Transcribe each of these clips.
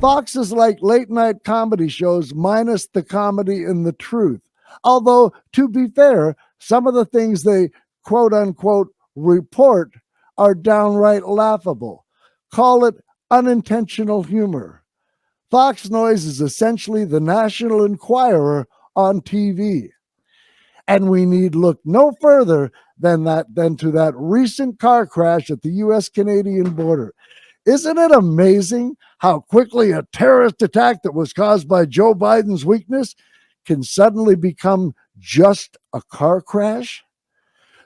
Fox is like late night comedy shows minus the comedy and the truth. Although, to be fair, some of the things they quote unquote report are downright laughable. Call it unintentional humor. Fox Noise is essentially the National Enquirer on TV. And we need look no further than to that recent car crash at the US Canadian border. Isn't it amazing how quickly a terrorist attack that was caused by Joe Biden's weakness can suddenly become just a car crash?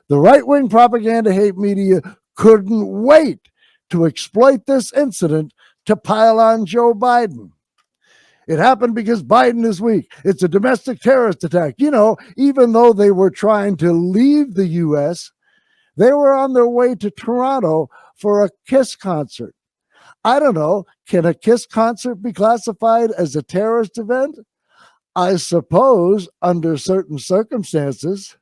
The right-wing propaganda hate media couldn't wait to exploit this incident to pile on Joe Biden. It happened because Biden is weak. It's a domestic terrorist attack. You know, even though they were trying to leave the U.S., they were on their way to Toronto for a KISS concert. I don't know, can a KISS concert be classified as a terrorist event? I suppose under certain circumstances.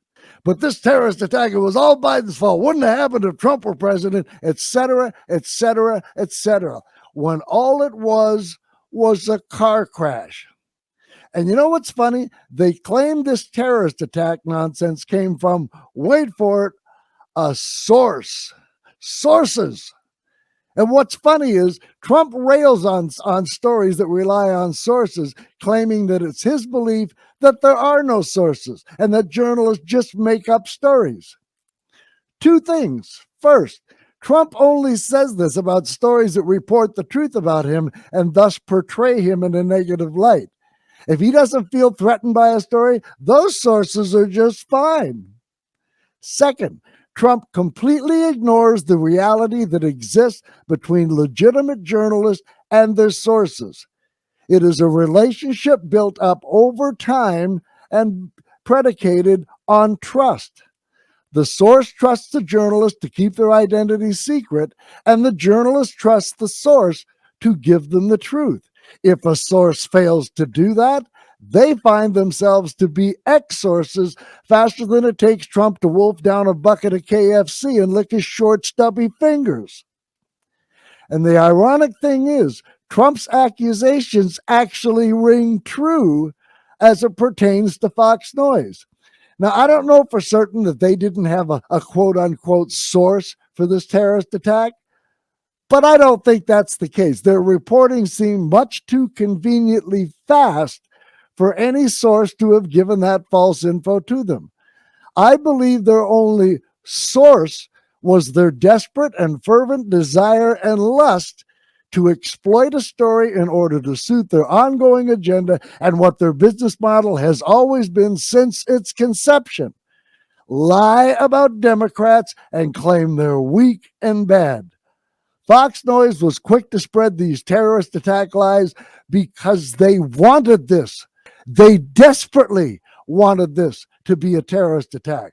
But this terrorist attack, it was all Biden's fault. Wouldn't have happened if Trump were president, et cetera, et cetera, et cetera. When all it was a car crash. And you know what's funny? They claim this terrorist attack nonsense came from, wait for it, a source. Sources. And what's funny is Trump rails on stories that rely on sources, claiming that it's his belief that there are no sources and that journalists just make up stories. Two things. First, Trump only says this about stories that report the truth about him and thus portray him in a negative light. If he doesn't feel threatened by a story, those sources are just fine. Second, Trump completely ignores the reality that exists between legitimate journalists and their sources. It is a relationship built up over time and predicated on trust. The source trusts the journalist to keep their identity secret, and the journalist trusts the source to give them the truth. If a source fails to do that, they find themselves to be ex-sources faster than it takes Trump to wolf down a bucket of KFC and lick his short, stubby fingers. And the ironic thing is, Trump's accusations actually ring true as it pertains to Fox Noise. Now, I don't know for certain that they didn't have a quote-unquote source for this terrorist attack, but I don't think that's the case. Their reporting seemed much too conveniently fast for any source to have given that false info to them. I believe their only source was their desperate and fervent desire and lust to exploit a story in order to suit their ongoing agenda and what their business model has always been since its conception. Lie about Democrats and claim they're weak and bad. Fox Noise was quick to spread these terrorist attack lies because they wanted this. They desperately wanted this to be a terrorist attack.